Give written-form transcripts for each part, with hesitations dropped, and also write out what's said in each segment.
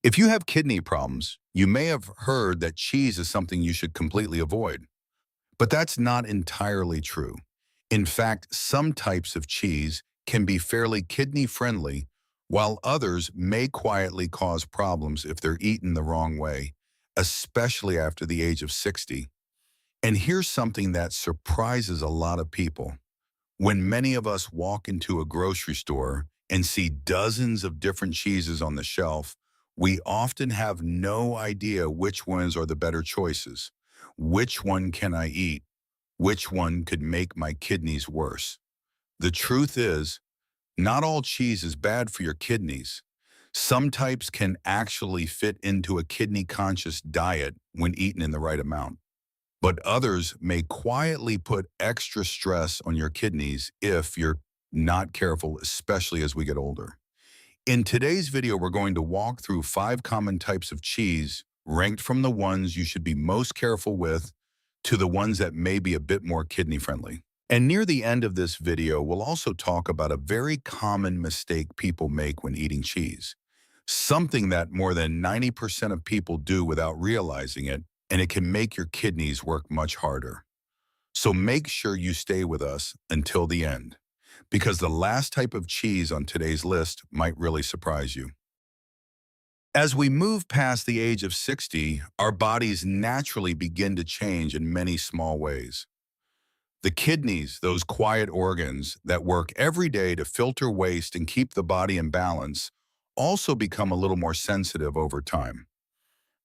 If you have kidney problems, you may have heard that cheese is something you should completely avoid. But that's not entirely true. In fact, some types of cheese can be fairly kidney-friendly, while others may quietly cause problems if they're eaten the wrong way, especially after the age of 60. And here's something that surprises a lot of people. When many of us walk into a grocery store and see dozens of different cheeses on the shelf, we often have no idea which ones are the better choices. Which one can I eat? Which one could make my kidneys worse? The truth is, not all cheese is bad for your kidneys. Some types can actually fit into a kidney-conscious diet when eaten in the right amount. But others may quietly put extra stress on your kidneys if you're not careful, especially as we get older. In today's video, we're going to walk through 5 common types of cheese, ranked from the ones you should be most careful with to the ones that may be a bit more kidney friendly. And near the end of this video, we'll also talk about a very common mistake people make when eating cheese. Something that more than 90% of people do without realizing it, and it can make your kidneys work much harder. So make sure you stay with us until the end, because the last type of cheese on today's list might really surprise you. As we move past the age of 60, our bodies naturally begin to change in many small ways. The kidneys, those quiet organs that work every day to filter waste and keep the body in balance, also become a little more sensitive over time.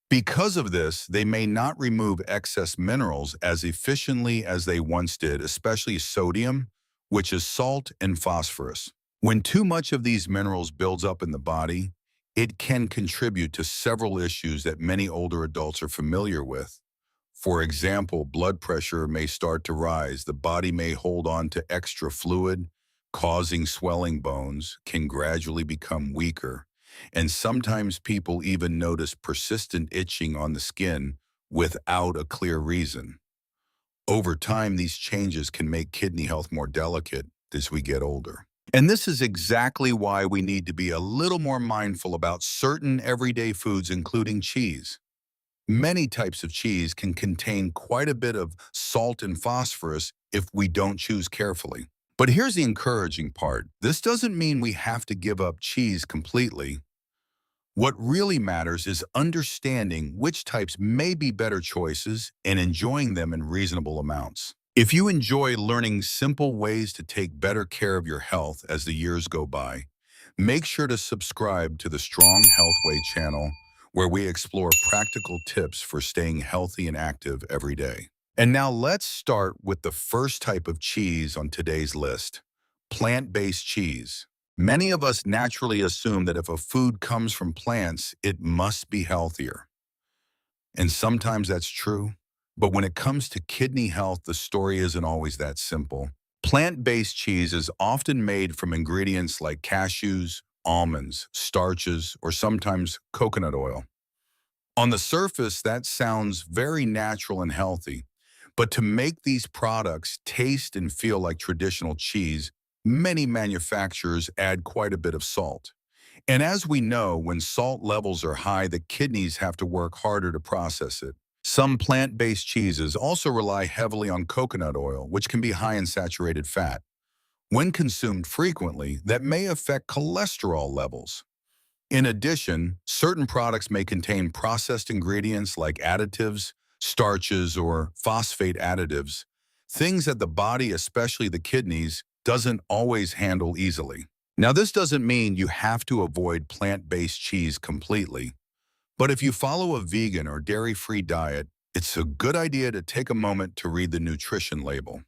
Because of this, they may not remove excess minerals as efficiently as they once did, especially sodium, which is salt, and phosphorus. When too much of these minerals builds up in the body, it can contribute to several issues that many older adults are familiar with. For example, blood pressure may start to rise, the body may hold on to extra fluid, causing swelling bones, can gradually become weaker, and sometimes people even notice persistent itching on the skin without a clear reason. Over time, these changes can make kidney health more delicate as we get older. And this is exactly why we need to be a little more mindful about certain everyday foods, including cheese. Many types of cheese can contain quite a bit of salt and phosphorus if we don't choose carefully. But here's the encouraging part. This doesn't mean we have to give up cheese completely. What really matters is understanding which types may be better choices and enjoying them in reasonable amounts. If you enjoy learning simple ways to take better care of your health as the years go by, make sure to subscribe to the Strong Health Way channel, where we explore practical tips for staying healthy and active every day. And now let's start with the first type of cheese on today's list, plant-based cheese. Many of us naturally assume that if a food comes from plants, it must be healthier. And sometimes that's true. But when it comes to kidney health, the story isn't always that simple. Plant-based cheese is often made from ingredients like cashews, almonds, starches, or sometimes coconut oil. On the surface, that sounds very natural and healthy. But to make these products taste and feel like traditional cheese, many manufacturers add quite a bit of salt. And as we know, when salt levels are high, the kidneys have to work harder to process it. Some plant-based cheeses also rely heavily on coconut oil, which can be high in saturated fat. When consumed frequently, that may affect cholesterol levels. In addition, certain products may contain processed ingredients like additives, starches, or phosphate additives, things that the body, especially the kidneys, doesn't always handle easily. Now, this doesn't mean you have to avoid plant-based cheese completely, but if you follow a vegan or dairy-free diet, it's a good idea to take a moment to read the nutrition label.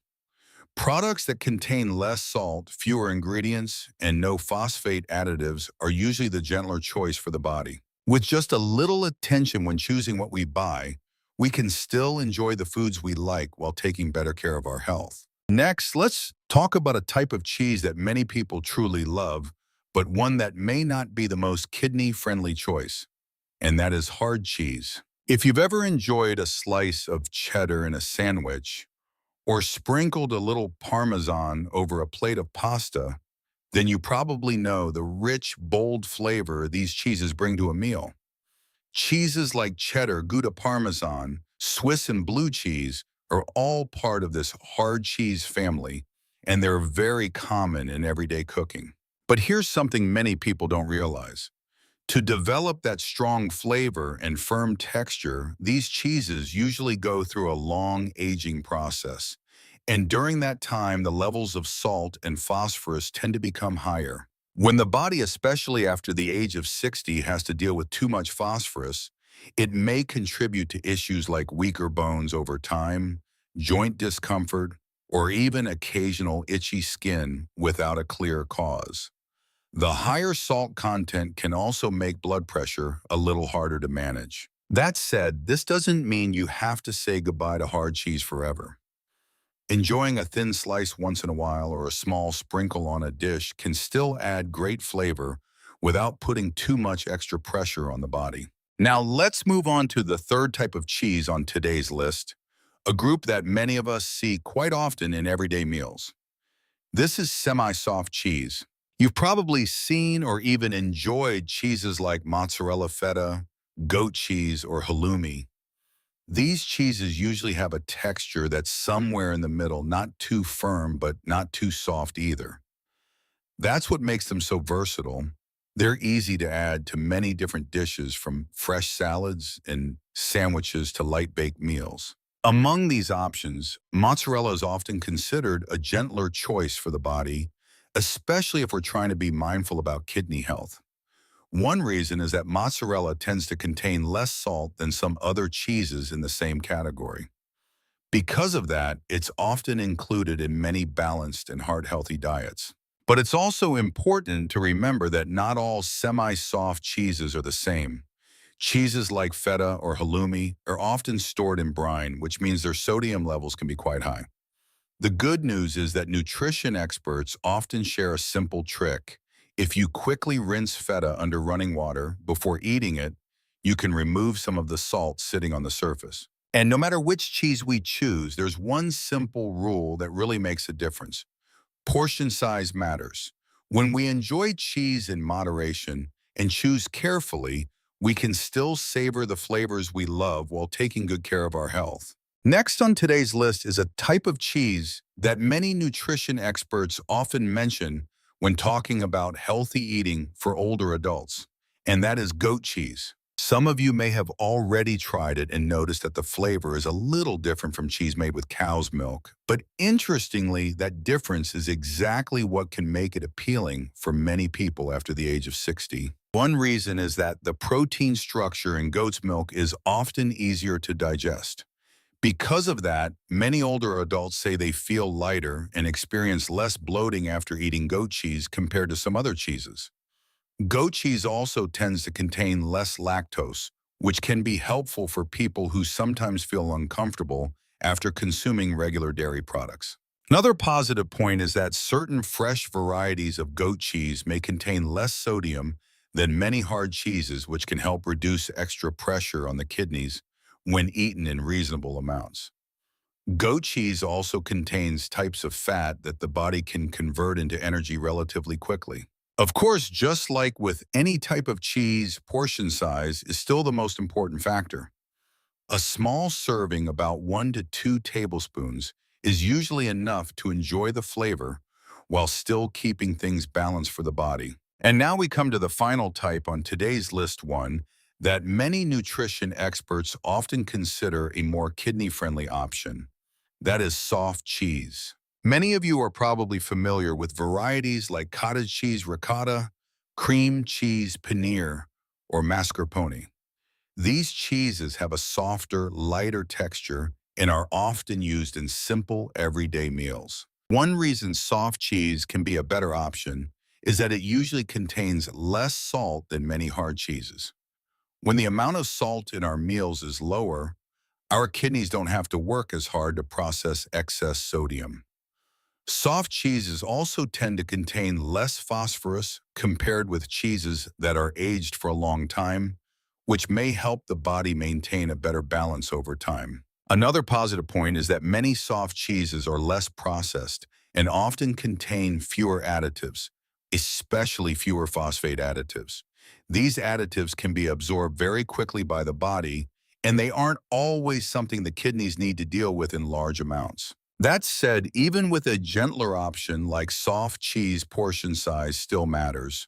Products that contain less salt, fewer ingredients, and no phosphate additives are usually the gentler choice for the body. With just a little attention when choosing what we buy, we can still enjoy the foods we like while taking better care of our health. Next, let's talk about a type of cheese that many people truly love, but one that may not be the most kidney-friendly choice, and that is hard cheese. If you've ever enjoyed a slice of cheddar in a sandwich, or sprinkled a little Parmesan over a plate of pasta, then you probably know the rich, bold flavor these cheeses bring to a meal. Cheeses like cheddar, Gouda Parmesan, Swiss and blue cheese are all part of this hard cheese family, and they're very common in everyday cooking. But here's something many people don't realize. To develop that strong flavor and firm texture, these cheeses usually go through a long aging process. And during that time, the levels of salt and phosphorus tend to become higher. When the body, especially after the age of 60, has to deal with too much phosphorus, it may contribute to issues like weaker bones over time, joint discomfort, or even occasional itchy skin without a clear cause. The higher salt content can also make blood pressure a little harder to manage. That said, this doesn't mean you have to say goodbye to hard cheese forever. Enjoying a thin slice once in a while or a small sprinkle on a dish can still add great flavor without putting too much extra pressure on the body. Now let's move on to the third type of cheese on today's list, a group that many of us see quite often in everyday meals. This is semi-soft cheese. You've probably seen or even enjoyed cheeses like mozzarella feta, goat cheese, or halloumi. These cheeses usually have a texture that's somewhere in the middle, not too firm, but not too soft either. That's what makes them so versatile. They're easy to add to many different dishes, from fresh salads and sandwiches to light-baked meals. Among these options, mozzarella is often considered a gentler choice for the body, especially if we're trying to be mindful about kidney health. One reason is that mozzarella tends to contain less salt than some other cheeses in the same category. Because of that, it's often included in many balanced and heart-healthy diets. But it's also important to remember that not all semi-soft cheeses are the same. Cheeses like feta or halloumi are often stored in brine, which means their sodium levels can be quite high. The good news is that nutrition experts often share a simple trick. If you quickly rinse feta under running water before eating it, you can remove some of the salt sitting on the surface. And no matter which cheese we choose, there's one simple rule that really makes a difference. Portion size matters. When we enjoy cheese in moderation and choose carefully, we can still savor the flavors we love while taking good care of our health. Next on today's list is a type of cheese that many nutrition experts often mention when talking about healthy eating for older adults, and that is goat cheese. Some of you may have already tried it and noticed that the flavor is a little different from cheese made with cow's milk. But interestingly, that difference is exactly what can make it appealing for many people after the age of 60. One reason is that the protein structure in goat's milk is often easier to digest. Because of that, many older adults say they feel lighter and experience less bloating after eating goat cheese compared to some other cheeses. Goat cheese also tends to contain less lactose, which can be helpful for people who sometimes feel uncomfortable after consuming regular dairy products. Another positive point is that certain fresh varieties of goat cheese may contain less sodium than many hard cheeses, which can help reduce extra pressure on the kidneys when eaten in reasonable amounts. Goat cheese also contains types of fat that the body can convert into energy relatively quickly. Of course, just like with any type of cheese, portion size is still the most important factor. A small serving, about 1 to 2 tablespoons, is usually enough to enjoy the flavor while still keeping things balanced for the body. And now we come to the final type on today's list, one that many nutrition experts often consider a more kidney-friendly option. That is soft cheese. Many of you are probably familiar with varieties like cottage cheese ricotta, cream cheese paneer, or mascarpone. These cheeses have a softer, lighter texture and are often used in simple, everyday meals. One reason soft cheese can be a better option is that it usually contains less salt than many hard cheeses. When the amount of salt in our meals is lower, our kidneys don't have to work as hard to process excess sodium. Soft cheeses also tend to contain less phosphorus compared with cheeses that are aged for a long time, which may help the body maintain a better balance over time. Another positive point is that many soft cheeses are less processed and often contain fewer additives, especially fewer phosphate additives. These additives can be absorbed very quickly by the body, and they aren't always something the kidneys need to deal with in large amounts. That said, even with a gentler option like soft cheese, portion size still matters.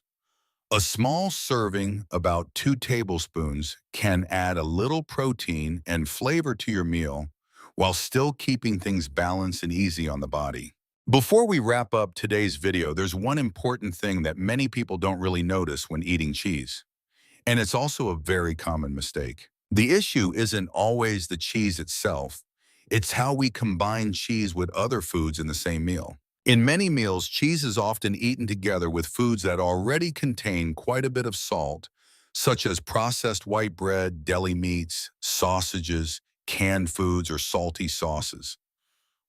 A small serving, about 2 tablespoons, can add a little protein and flavor to your meal while still keeping things balanced and easy on the body. Before we wrap up today's video, there's one important thing that many people don't really notice when eating cheese. And it's also a very common mistake. The issue isn't always the cheese itself. It's how we combine cheese with other foods in the same meal. In many meals, cheese is often eaten together with foods that already contain quite a bit of salt, such as processed white bread, deli meats, sausages, canned foods, or salty sauces.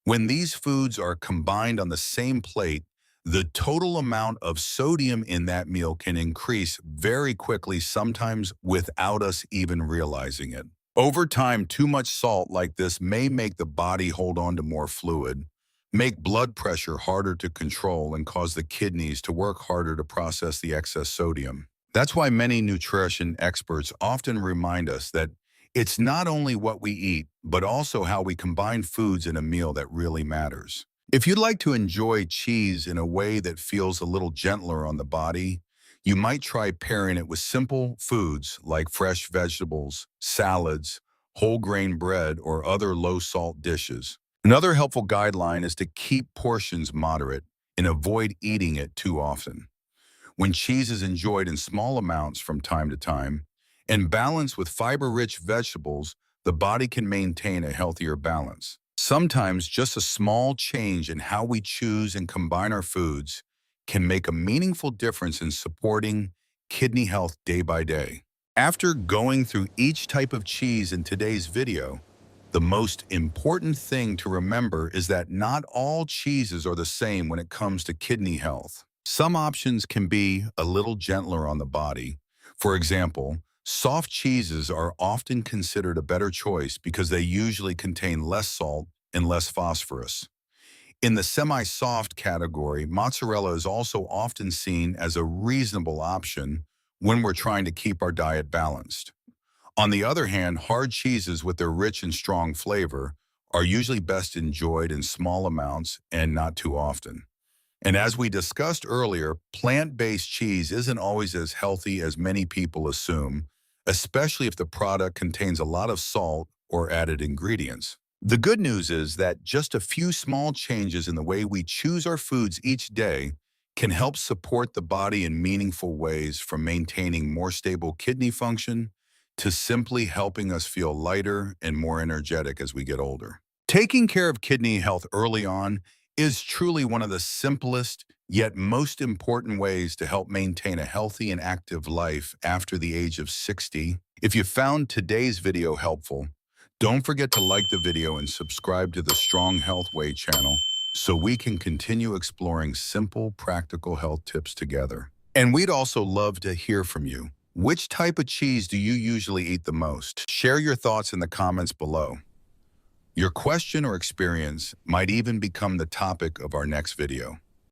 When these foods are combined on the same plate, the total amount of sodium in that meal can increase very quickly, sometimes without us even realizing it. Over time, too much salt like this may make the body hold on to more fluid, make blood pressure harder to control, and cause the kidneys to work harder to process the excess sodium. That's why many nutrition experts often remind us that it's not only what we eat, but also how we combine foods in a meal that really matters. If you'd like to enjoy cheese in a way that feels a little gentler on the body, you might try pairing it with simple foods like fresh vegetables, salads, whole grain bread, or other low-salt dishes. Another helpful guideline is to keep portions moderate and avoid eating it too often. When cheese is enjoyed in small amounts from time to time, and balanced with fiber-rich vegetables, the body can maintain a healthier balance. Sometimes just a small change in how we choose and combine our foods can make a meaningful difference in supporting kidney health day by day. After going through each type of cheese in today's video, the most important thing to remember is that not all cheeses are the same when it comes to kidney health. Some options can be a little gentler on the body. For example, soft cheeses are often considered a better choice because they usually contain less salt and less phosphorus. In the semi-soft category, mozzarella is also often seen as a reasonable option when we're trying to keep our diet balanced. On the other hand, hard cheeses with their rich and strong flavor are usually best enjoyed in small amounts and not too often. And as we discussed earlier, plant-based cheese isn't always as healthy as many people assume, especially if the product contains a lot of salt or added ingredients. The good news is that just a few small changes in the way we choose our foods each day can help support the body in meaningful ways, from maintaining more stable kidney function to simply helping us feel lighter and more energetic as we get older. Taking care of kidney health early on is truly one of the simplest yet most important ways to help maintain a healthy and active life after the age of 60. If you found today's video helpful, don't forget to like the video and subscribe to the Strong Health Way channel so we can continue exploring simple, practical health tips together. And we'd also love to hear from you. Which type of cheese do you usually eat the most? Share your thoughts in the comments below. Your question or experience might even become the topic of our next video.